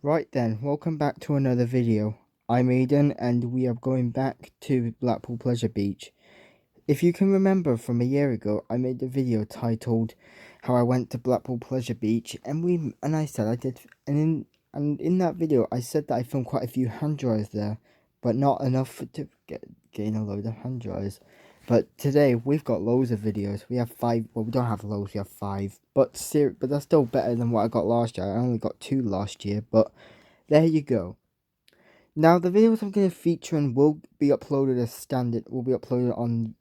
Right then, welcome back to another video. I'm Aiden and we are going back to Blackpool Pleasure Beach. If you can remember from a year ago, I made a video titled how I went to Blackpool Pleasure Beach and I said I did and in that video I said that I filmed quite a few hand dryers there, but not enough to gain a load of hand dryers. But today we've got loads of videos. We have 5. Well, we don't have loads. We have 5. But that's still better than what I got last year. I only got 2 last year, but there you go. Now the videos I'm going to feature and will be uploaded as standard. Will be uploaded on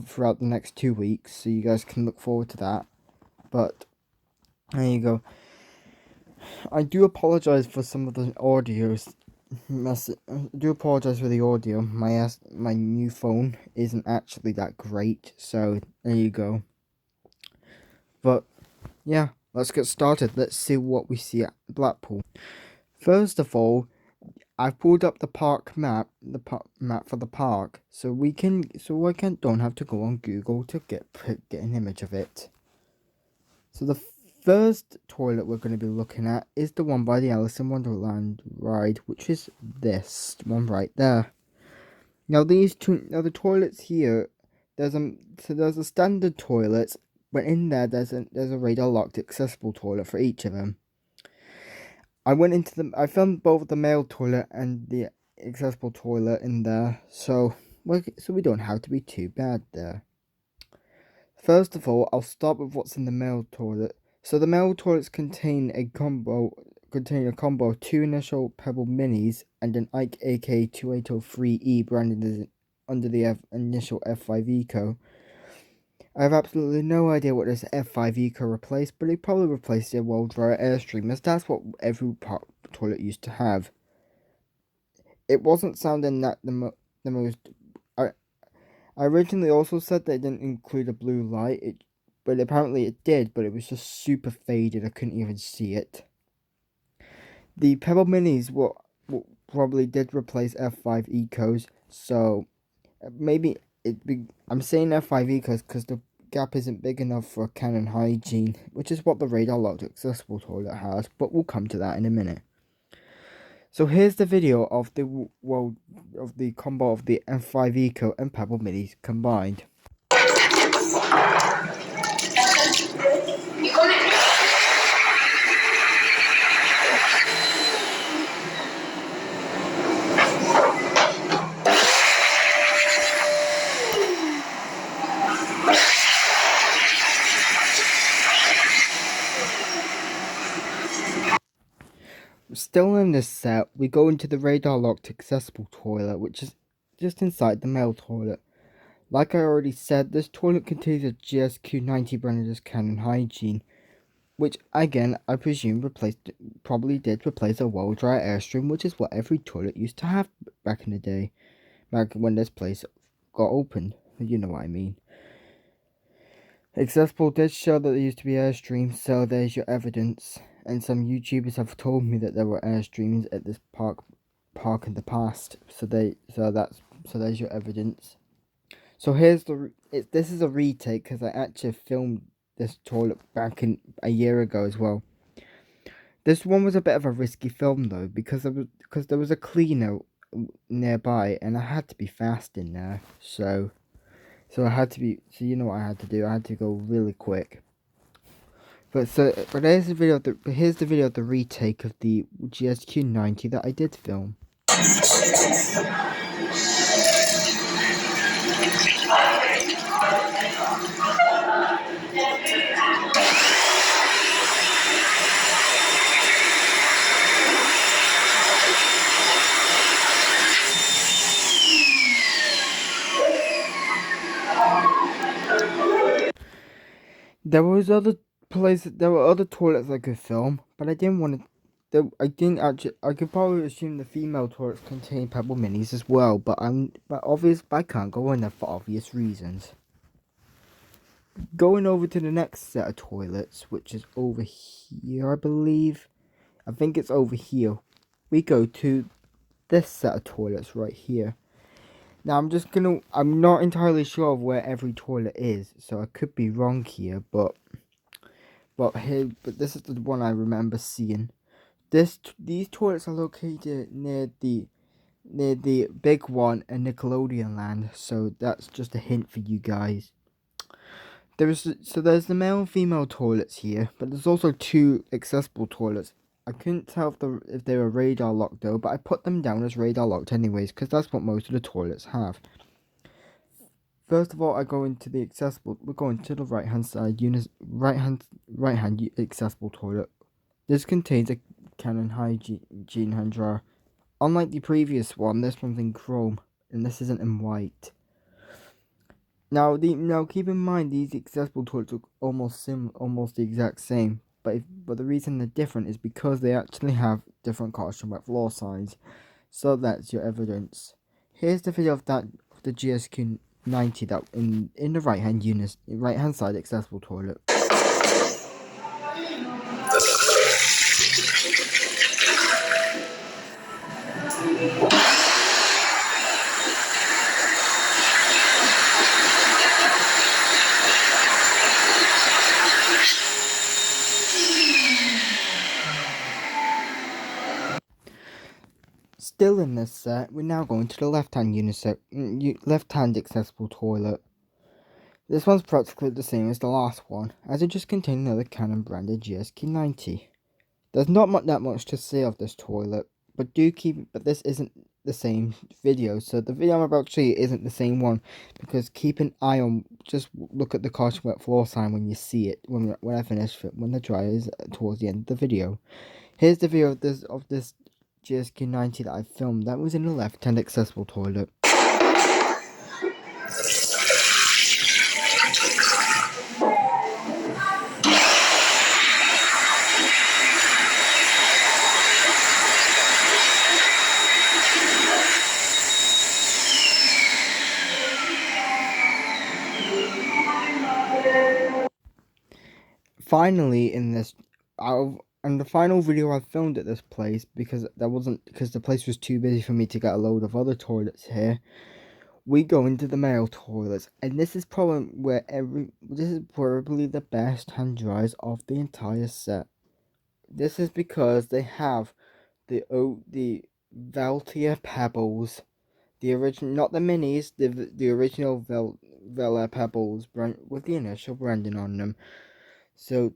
throughout the next 2 weeks, so you guys can look forward to that. But there you go. I do apologize for some of the audios. I do apologize for the audio. My new phone isn't actually that great, so there you go. But yeah, let's get started. Let's see what we see at Blackpool. First of all, I've pulled up the park map, map for the park, so don't have to go on Google to get an image of it. So the first toilet we're going to be looking at is the one by the Alice in Wonderland ride, which is this one right there. Now the toilets here, there's a standard toilet, but in there there's a radar locked accessible toilet for each of them. I filmed both the male toilet and the accessible toilet in there, so we don't have to be too bad there. First of all, I'll start with what's in the male toilet. So the male toilets contain a combo of 2 initial Pebble Minis and an Ike AK2803E branded under the initial F5 Eco. I have absolutely no idea what this F5 Eco replaced, but it probably replaced a well-dryer Airstream, as that's what every toilet used to have. It wasn't sounding that the most. I originally also said that it didn't include a blue light, but apparently it did, but it was just super faded. I couldn't even see it. The Pebble Minis probably did replace F5 Ecos, so maybe I'm saying F5 Ecos because the gap isn't big enough for Canon Hygiene, which is what the radar locked accessible toilet has, but we'll come to that in a minute. So here's the video of the combo of the F5 Eco and Pebble Minis combined. Still in this set, we go into the radar locked accessible toilet, which is just inside the male toilet. Like I already said, this toilet contains a GSQ90 branded as Canon Hygiene, which again I presume probably did replace a well dry Airstream, which is what every toilet used to have back in the day, back when this place got opened. You know what I mean. Accessible did show that there used to be Airstreams, so there's your evidence. And some YouTubers have told me that there were Airstreams at this park in the past. So there's your evidence. So this is a retake because I actually filmed this toilet back in a year ago as well. This one was a bit of a risky film though because there was a cleaner nearby and I had to be fast in there. So I had to be. So you know what I had to do? I had to go really quick. But here's the video. Here's the video of the retake of the GSQ90 that I did film. There were other toilets I could film, but I didn't want to. I could probably assume the female toilets contain Pebble Minis as well, but I can't go in there for obvious reasons. Going over to the next set of toilets, which is over here, I believe. I think it's over here. We go to this set of toilets right here. Now I'm not entirely sure of where every toilet is, so I could be wrong here, but this is the one I remember seeing. These toilets are located near the big one in Nickelodeon Land, so that's just a hint for you guys. There's the male and female toilets here, but there's also two accessible toilets. I couldn't tell if they were radar locked though, but I put them down as radar locked anyways, because that's what most of the toilets have. First of all, I go into the accessible. We're going to the right hand side, right hand accessible toilet. This contains a Canon hygiene hand dryer. Unlike the previous one, this one's in chrome, and this isn't in white. Now keep in mind these accessible toilets look almost the exact same, but the reason they're different is because they actually have different cartridge wet floor size. So that's your evidence. Here's the video of the GSQ 90 that in the right hand side accessible toilet. Still in this set, we're now going to the left hand accessible toilet. This one's practically the same as the last one, as it just contains another Canon branded GSQ 90. There's not that much to say of this toilet, but this isn't the same video, so the video I'm about to show you isn't the same one, because keep an eye on, just look at the cartridge wet floor sign when you see it, when I finish it, when the dryer is towards the end of the video. Here's the video of this GSQ 90 that I filmed, that was in the left hand accessible toilet. Finally, in the final video I filmed at this place, because the place was too busy for me to get a load of other toilets here, we go into the male toilets, and this is probably the best hand dryers of the entire set. This is because they have the Veltia Pebbles, the original, not the minis, the original Vela Pebbles with the initial branding on them. So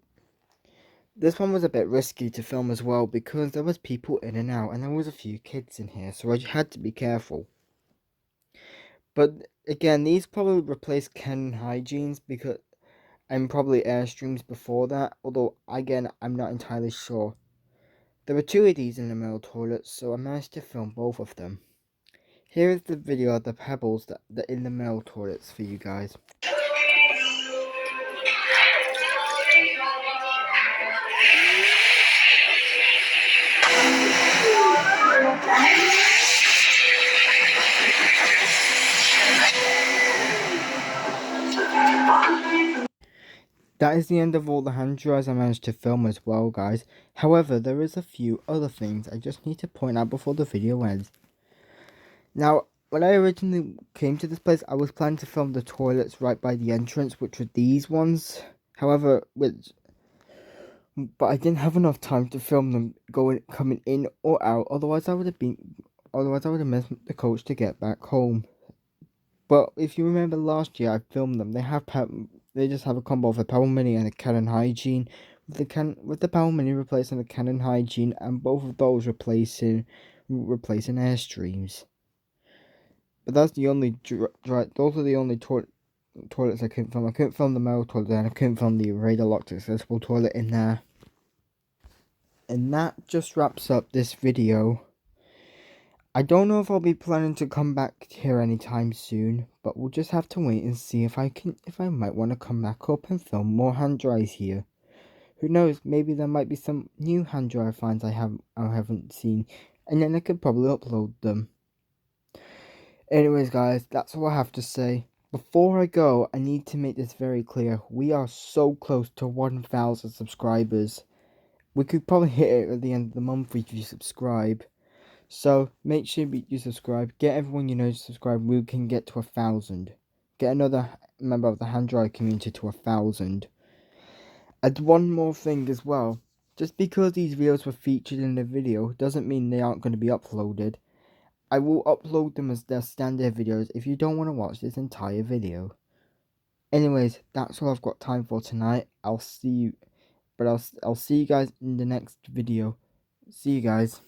this one was a bit risky to film as well, because there was people in and out, and there was a few kids in here, so I had to be careful. But again, these probably replaced Canon Hygienes, and probably Airstreams before that, although again, I'm not entirely sure. There were two of these in the male toilet, so I managed to film both of them. Here is the video of the pebbles that in the male toilets for you guys. That is the end of all the hand dryers I managed to film as well, guys. However, there is a few other things I just need to point out before the video ends. Now, when I originally came to this place, I was planning to film the toilets right by the entrance, which were these ones. However, but I didn't have enough time to film them coming in or out. Otherwise, I would have missed the coach to get back home. But if you remember last year, I filmed them. They just have a combo of a Pebble Mini and a Canon Hygiene, with the Pebble Mini replacing the Canon Hygiene, and both of those replacing Airstreams. But that's the only those are the only toilets I couldn't film. I couldn't film the male toilet, and I couldn't film the radar locked accessible toilet in there. And that just wraps up this video. I don't know if I'll be planning to come back here anytime soon, but we'll just have to wait and see if I might want to come back up and film more hand dryers here. Who knows, maybe there might be some new hand dryer finds I haven't seen, and then I could probably upload them. Anyways guys, that's all I have to say. Before I go, I need to make this very clear. We are so close to 1,000 subscribers. We could probably hit it at the end of the month if you subscribe. So make sure you subscribe. Get everyone you know to subscribe. We can get to 1,000. Get another member of the hand dryer community to 1,000. And one more thing as well. Just because these videos were featured in the video doesn't mean they aren't going to be uploaded. I will upload them as their standard videos if you don't want to watch this entire video. Anyways, that's all I've got time for tonight. I'll see you guys in the next video. See you guys.